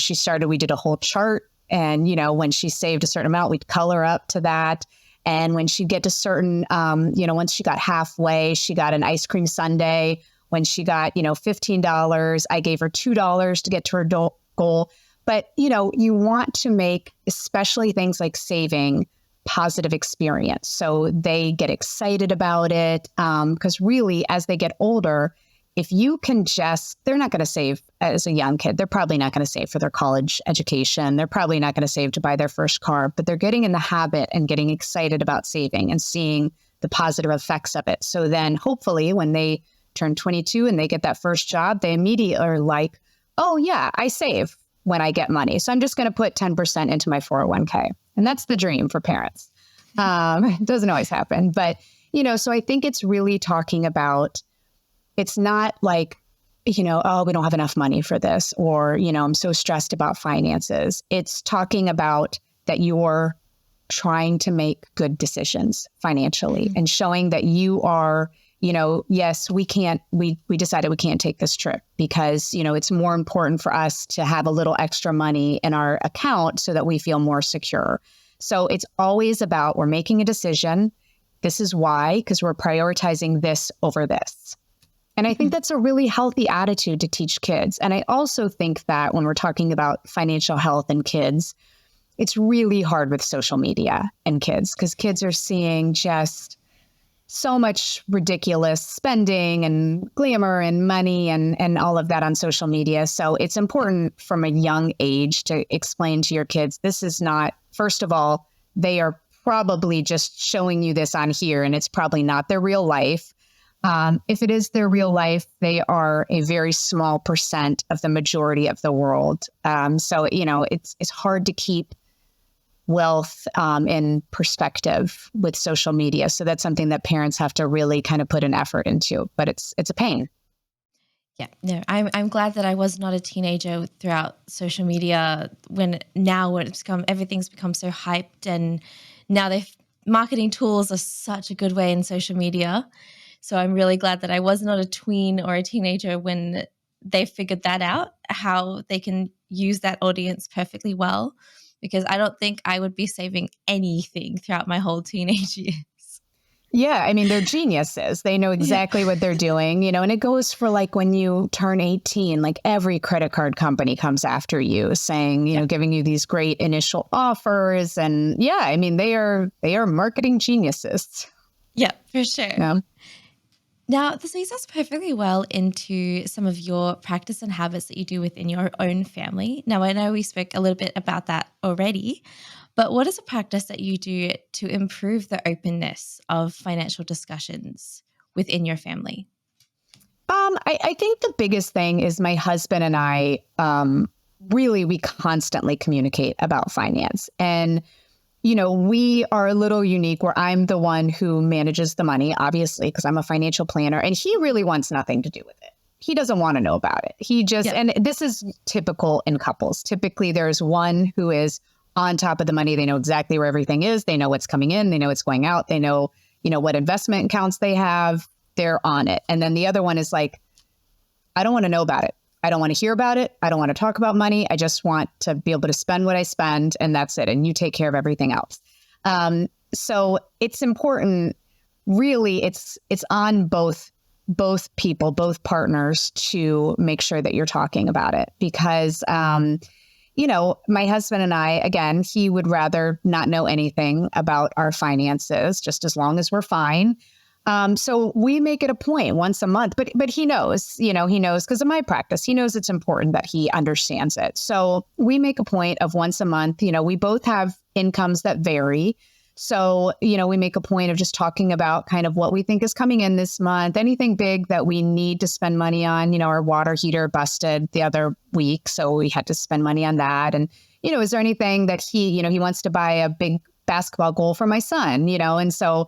we did a whole chart. And, when she saved a certain amount, we'd color up to that. And when she'd get to certain, once she got halfway, she got an ice cream sundae. When she got, $15, I gave her $2 to get to her goal. But, you want to make, especially things like saving, positive experience. So they get excited about it. Because really, as they get older, if you can they're not going to save as a young kid. They're probably not going to save for their college education. They're probably not going to save to buy their first car, but they're getting in the habit and getting excited about saving and seeing the positive effects of it. So then hopefully when they turn 22 and they get that first job, they immediately are like, oh yeah, I save when I get money. So I'm just going to put 10% into my 401k. And that's the dream for parents. It doesn't always happen, but, so I think it's really talking about, it's not like, oh, we don't have enough money for this, or, I'm so stressed about finances. It's talking about that you're trying to make good decisions financially and showing that you are, yes, we decided we can't take this trip because, it's more important for us to have a little extra money in our account so that we feel more secure. So it's always about, we're making a decision. This is why, because we're prioritizing this over this. And I think that's a really healthy attitude to teach kids. And I also think that when we're talking about financial health in kids, it's really hard with social media and kids, because kids are seeing just so much ridiculous spending and glamour and money and all of that on social media. So it's important from a young age to explain to your kids, this is not, first of all, they are probably just showing you this on here, and it's probably not their real life. If it is their real life, they are a very small percent of the majority of the world. So, it's hard to keep wealth in perspective with social media. So that's something that parents have to really kind of put an effort into, but it's a pain. Yeah, no, I'm glad that I was not a teenager throughout social media when everything's become so hyped, and now marketing tools are such a good way in social media. So I'm really glad that I was not a tween or a teenager when they figured that out, how they can use that audience perfectly well, because I don't think I would be saving anything throughout my whole teenage years. Yeah, I mean, they're geniuses. They know exactly what they're doing, and it goes for like when you turn 18, like every credit card company comes after you saying, giving you these great initial offers. And yeah, I mean, they are marketing geniuses. Yeah, for sure. Yeah. Now, this leads us perfectly well into some of your practice and habits that you do within your own family. Now, I know we spoke a little bit about that already, but what is a practice that you do to improve the openness of financial discussions within your family? I think the biggest thing is my husband and I, really, we constantly communicate about finance. And we are a little unique where I'm the one who manages the money, obviously, because I'm a financial planner, and he really wants nothing to do with it. He doesn't want to know about it. He just, and this is typical in couples. Typically, there's one who is on top of the money. They know exactly where everything is. They know what's coming in. They know what's going out. They know, what investment accounts they have. They're on it. And then the other one is like, I don't want to know about it. I don't want to hear about it. I don't want to talk about money. I just want to be able to spend what I spend, and that's it. And you take care of everything else. So it's important, really, it's on both people, both partners, to make sure that you're talking about it, because, my husband and I, again, he would rather not know anything about our finances, just as long as we're fine. So we make it a point once a month, but he knows, he knows because of my practice. He knows it's important that he understands it. So we make a point of once a month. We both have incomes that vary. So, we make a point of just talking about kind of what we think is coming in this month, anything big that we need to spend money on. Our water heater busted the other week, so we had to spend money on that. And, is there anything that he wants to buy a big basketball goal for my son, and so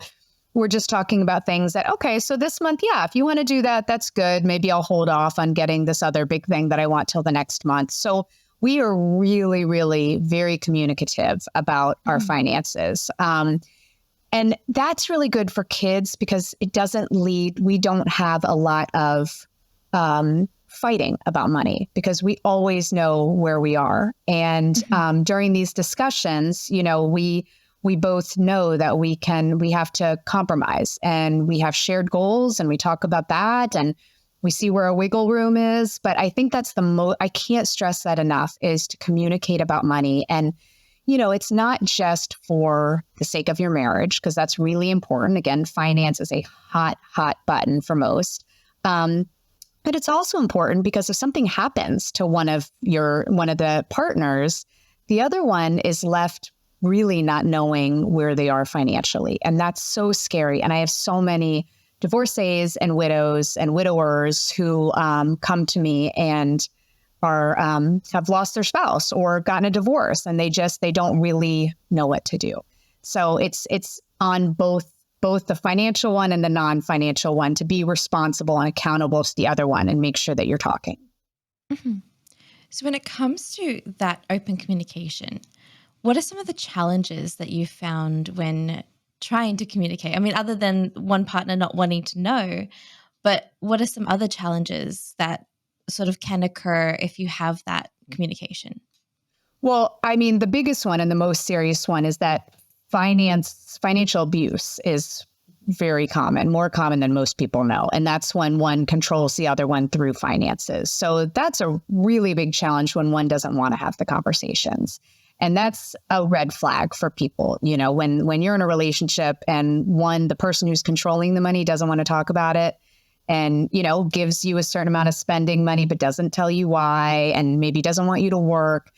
we're just talking about things that, okay, so this month, yeah, if you want to do that, that's good. Maybe I'll hold off on getting this other big thing that I want till the next month. So we are really, really very communicative about our finances. And that's really good for kids because it doesn't we don't have a lot of fighting about money because we always know where we are. And during these discussions, we both know that we have to compromise, and we have shared goals, and we talk about that, and we see where our wiggle room is. But I think that's I can't stress that enough, is to communicate about money. And, it's not just for the sake of your marriage, because that's really important. Again, finance is a hot, hot button for most. But it's also important because if something happens to one of the partners, the other one is left really not knowing where they are financially. And that's so scary. And I have so many divorcees and widows and widowers who come to me and are have lost their spouse or gotten a divorce, and they don't really know what to do. So it's on both the financial one and the non-financial one to be responsible and accountable to the other one and make sure that you're talking. Mm-hmm. So when it comes to that open communication, what are some of the challenges that you found when trying to communicate? I mean, other than one partner not wanting to know, but what are some other challenges that sort of can occur if you have that communication? Well, I mean, the biggest one and the most serious one is that financial abuse is very common, more common than most people know. And that's when one controls the other one through finances. So that's a really big challenge when one doesn't want to have the conversations. And that's a red flag for people. When you're in a relationship and the person who's controlling the money doesn't want to talk about it and, gives you a certain amount of spending money, but doesn't tell you why, and maybe doesn't want you to work.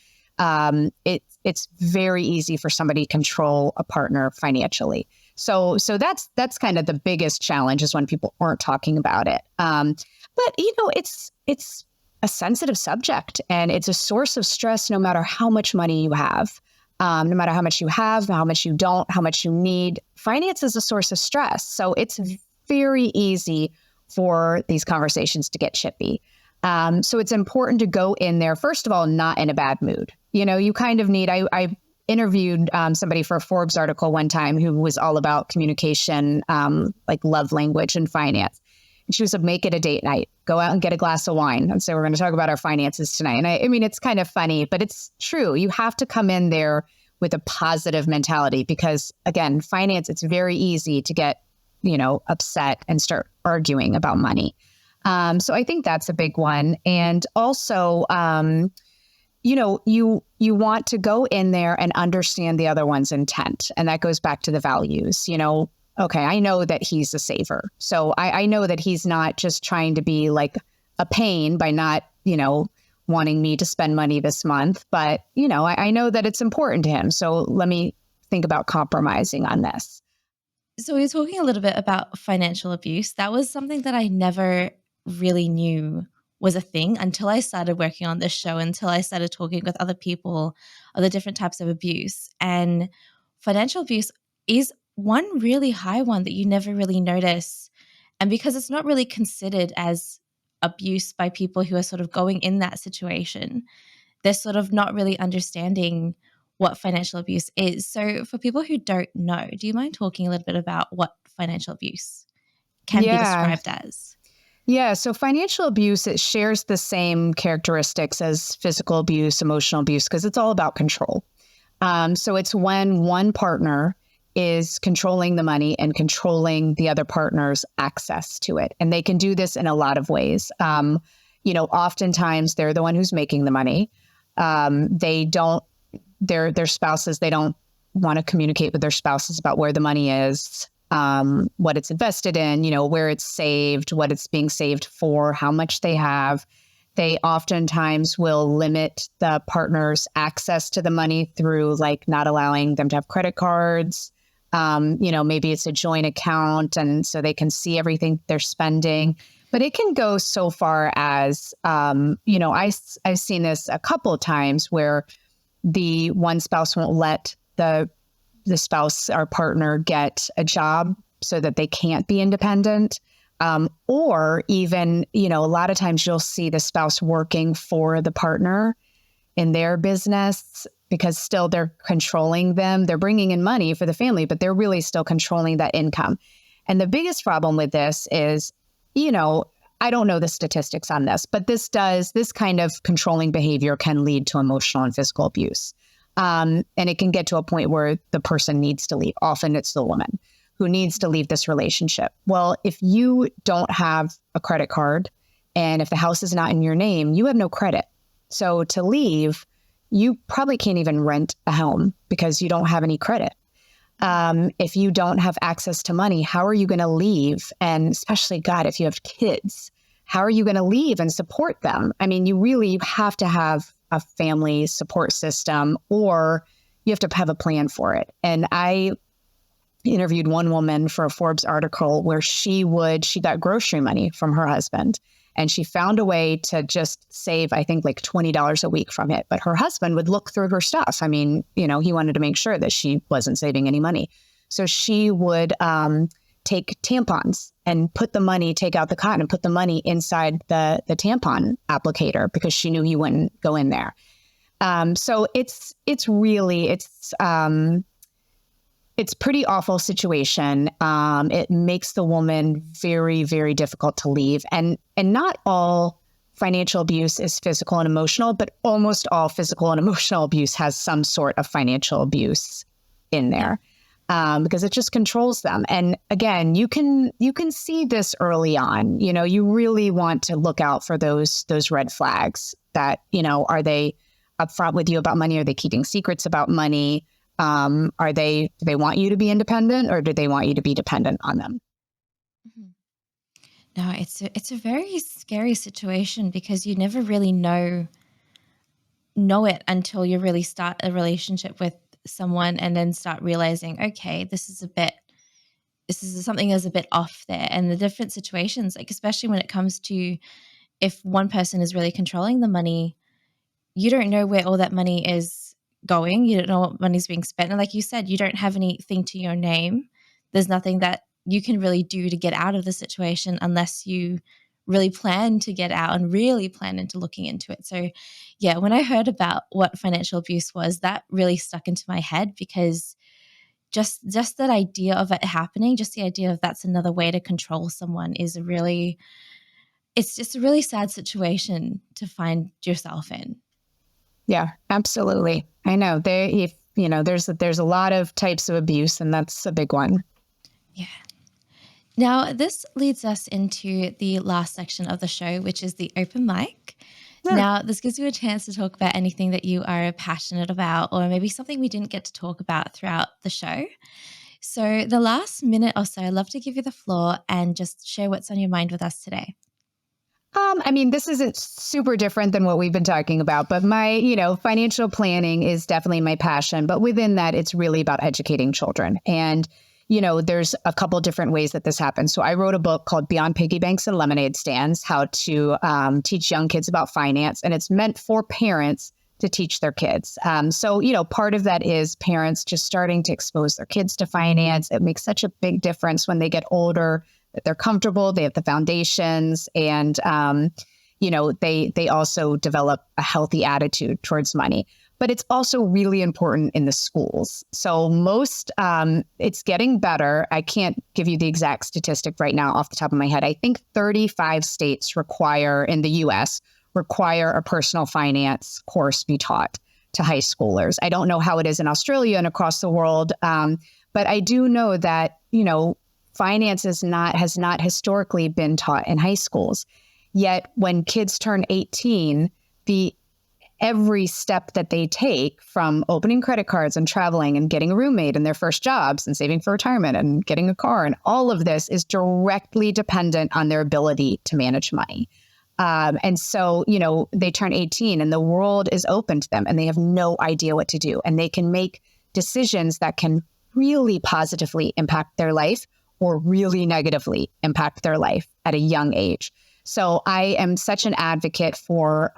It's very easy for somebody to control a partner financially. So that's kind of the biggest challenge, is when people aren't talking about it. But it's a sensitive subject, and it's a source of stress no matter how much money you have, no matter how much you have, how much you don't, how much you need. Finance is a source of stress. So it's very easy for these conversations to get chippy. So it's important to go in there, first of all, not in a bad mood. You kind of need, I interviewed somebody for a Forbes article one time who was all about communication, like love language and finance. And she was like, make it a date night, go out and get a glass of wine and say, we're going to talk about our finances tonight. And I mean, it's kind of funny, but it's true. You have to come in there with a positive mentality because, again, finance, it's very easy to get, upset and start arguing about money. So I think that's a big one. And also, you want to go in there and understand the other one's intent. And that goes back to the values. Okay, I know that he's a saver. So I know that he's not just trying to be like a pain by not, wanting me to spend money this month. But, I know that it's important to him. So let me think about compromising on this. So we were talking a little bit about financial abuse. That was something that I never really knew was a thing until I started working on this show, until I started talking with other people of the different types of abuse. And financial abuse is one really high one that you never really notice. And because it's not really considered as abuse by people who are sort of going in that situation, they're sort of not really understanding what financial abuse is. So for people who don't know, do you mind talking a little bit about what financial abuse can be described as? Yeah. So financial abuse, it shares the same characteristics as physical abuse, emotional abuse, because it's all about control. So it's when one partner is controlling the money and controlling the other partner's access to it. And they can do this in a lot of ways. Oftentimes they're the one who's making the money. Their spouses, they don't want to communicate with their spouses about where the money is. what it's invested in, where it's saved, what it's being saved for, how much they have. They oftentimes will limit the partner's access to the money through like not allowing them to have credit cards. Maybe it's a joint account and so they can see everything they're spending. But it can go so far as, I've seen this a couple of times where the one spouse won't let the spouse or partner get a job so that they can't be independent. Or even, a lot of times you'll see the spouse working for the partner in their business because still they're controlling them. They're bringing in money for the family, but they're really still controlling that income. And the biggest problem with this is, I don't know the statistics on this, but this kind of controlling behavior can lead to emotional and physical abuse. And it can get to a point where the person needs to leave. Often it's the woman who needs to leave this relationship. Well, if you don't have a credit card and if the house is not in your name, you have no credit. So to leave, you probably can't even rent a home because you don't have any credit. If you don't have access to money, how are you going to leave? And especially, God, if you have kids, how are you going to leave and support them? I mean, you really have to have a family support system or you have to have a plan for it. And I interviewed one woman for a Forbes article where she got grocery money from her husband and she found a way to just save, I think like $20 a week from it. But her husband would look through her stuff. I mean, he wanted to make sure that she wasn't saving any money. So she would take tampons and take out the cotton and put the money inside the tampon applicator because she knew he wouldn't go in there. So it's pretty awful situation. It makes the woman very, very difficult to leave. And not all financial abuse is physical and emotional, but almost all physical and emotional abuse has some sort of financial abuse in there. Because it just controls them. And again, you can see this early on. You really want to look out for those red flags that, are they upfront with you about money? Are they keeping secrets about money? Do they want you to be independent or do they want you to be dependent on them? Mm-hmm. No, it's a very scary situation because you never really know it until you really start a relationship with someone and then start realizing, okay, this is something that's a bit off there. And the different situations, like especially when it comes to if one person is really controlling the money, you don't know where all that money is going. You don't know what money's being spent. And like you said, you don't have anything to your name. There's nothing that you can really do to get out of the situation unless you really plan to get out and really plan into looking into it. So yeah, when I heard about what financial abuse was, that really stuck into my head because just that idea of it happening, just the idea of that's another way to control someone is it's just a really sad situation to find yourself in. Yeah, absolutely. I know there's a lot of types of abuse and that's a big one. Yeah. Now, this leads us into the last section of the show, which is the open mic. Yeah. Now, this gives you a chance to talk about anything that you are passionate about or maybe something we didn't get to talk about throughout the show. So the last minute or so, I'd love to give you the floor and just share what's on your mind with us today. This isn't super different than what we've been talking about, but my, financial planning is definitely my passion. But within that, it's really about educating children. And there's a couple different ways that this happens. So I wrote a book called Beyond Piggy Banks and Lemonade Stands, how to teach young kids about finance. And it's meant for parents to teach their kids. Part of that is parents just starting to expose their kids to finance. It makes such a big difference when they get older, that they're comfortable, they have the foundations, and, they also develop a healthy attitude towards money. But it's also really important in the schools. So it's getting better. I can't give you the exact statistic right now off the top of my head. I think 35 states in the US require a personal finance course be taught to high schoolers. I don't know how it is in Australia and across the world. But I do know that, finance has not historically been taught in high schools. Yet when kids turn 18, the every step that they take, from opening credit cards and traveling and getting a roommate and their first jobs and saving for retirement and getting a car, and all of this is directly dependent on their ability to manage money. And so, they turn 18 and the world is open to them and they have no idea what to do. And they can make decisions that can really positively impact their life or really negatively impact their life at a young age. So I am such an advocate for,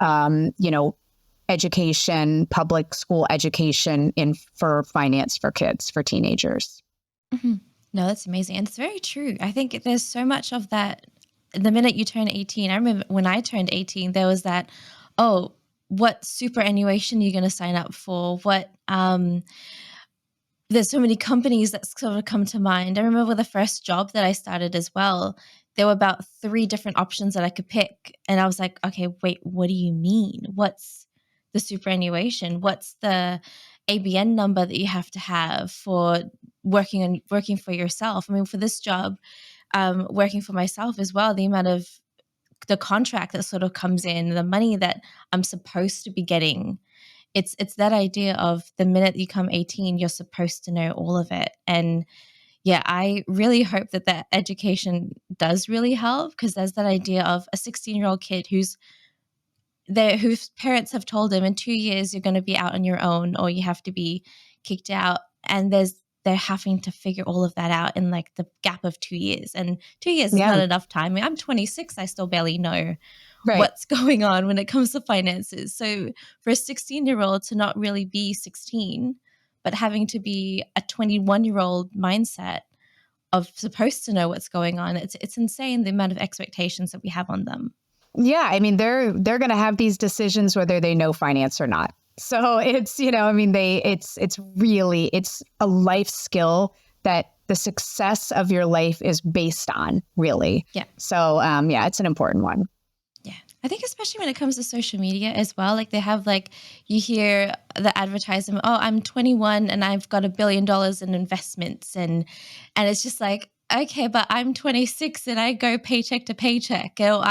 education, public school education for finance for kids, for teenagers. Mm-hmm. No, that's amazing. And it's very true. I think there's so much of that. The minute you turn 18, I remember when I turned 18, there was that, oh, what superannuation are you going to sign up for? There's so many companies that sort of come to mind. I remember the first job that I started as well, there were about 3 different options that I could pick. And I was like, okay, wait, what do you mean? What's the superannuation? What's the ABN number that you have to have for working for yourself? I mean, for this job, working for myself as well, the amount of the contract that sort of comes in, the money that I'm supposed to be getting, it's that idea of the minute you come 18, you're supposed to know all of it. And yeah, I really hope that education does really help, because there's that idea of a 16-year-old kid whose parents have told him in 2 years you're going to be out on your own or you have to be kicked out. And they're having to figure all of that out in like the gap of 2 years. And 2 years is not enough time. I mean, I'm 26. I still barely know what's going on when it comes to finances. So for a 16-year-old to not really be 16, but having to be a 21-year-old mindset of supposed to know what's going on, it's insane the amount of expectations that we have on them. Yeah, I mean, they're going to have these decisions whether they know finance or not. So it's, it's a life skill that the success of your life is based on, really. Yeah. So, it's an important one. Yeah. I think especially when it comes to social media as well, like they have you hear the advertisement, oh, I'm 21 and I've got $1 billion in investments. And it's just like, okay, but I'm 26 and I go paycheck to paycheck. Or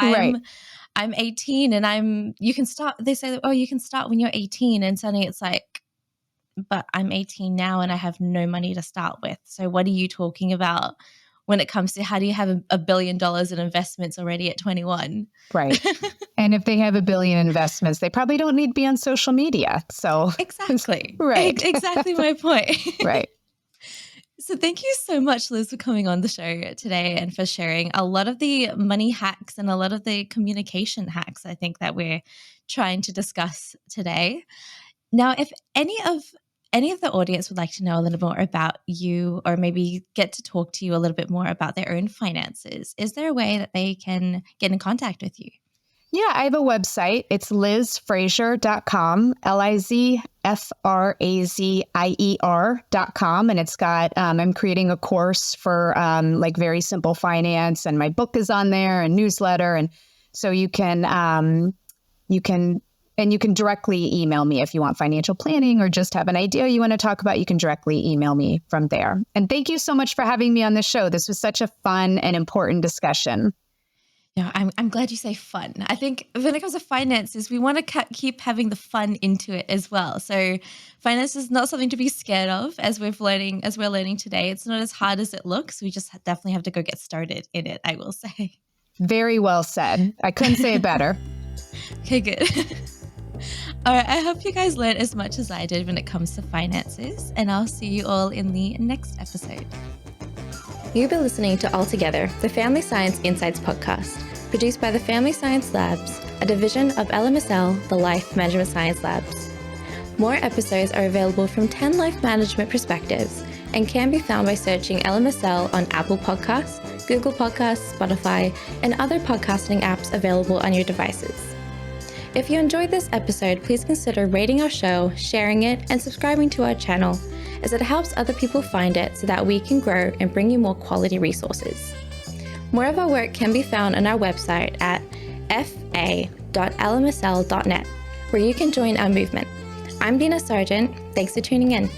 I'm 18 and you can start, they say, oh, you can start when you're 18. And suddenly it's like, but I'm 18 now and I have no money to start with. So what are you talking about when it comes to how do you have $1 billion in investments already at 21? Right. And if they have $1 billion in investments, they probably don't need to be on social media. So exactly. Right. Exactly my point. Right. So thank you so much, Liz, for coming on the show today and for sharing a lot of the money hacks and a lot of the communication hacks, I think, that we're trying to discuss today. Now, if any of the audience would like to know a little more about you, or maybe get to talk to you a little bit more about their own finances, is there a way that they can get in contact with you? Yeah, I have a website. It's lizfrazier.com, LIZFRAZIER.com. And it's got, I'm creating a course for very simple finance, and my book is on there, and newsletter. And so you can directly email me if you want financial planning or just have an idea you want to talk about. You can directly email me from there. And thank you so much for having me on the show. This was such a fun and important discussion. Yeah, I'm glad you say fun. I think when it comes to finances, we want to keep having the fun into it as well. So finance is not something to be scared of, as we're learning today. It's not as hard as it looks. We just definitely have to go get started in it, I will say. Very well said. I couldn't say it better. Okay, good. All right, I hope you guys learned as much as I did when it comes to finances, and I'll see you all in the next episode. You've been listening to Altogether, the Family Science Insights podcast, produced by the Family Science Labs, a division of LMSL, the Life Management Science Labs. More episodes are available from 10 life management perspectives and can be found by searching LMSL on Apple Podcasts, Google Podcasts, Spotify, and other podcasting apps available on your devices. If you enjoyed this episode, please consider rating our show, sharing it, and subscribing to our channel, as it helps other people find it so that we can grow and bring you more quality resources. More of our work can be found on our website at fa.lmsl.net, where you can join our movement. I'm Dina Sargeant. Thanks for tuning in.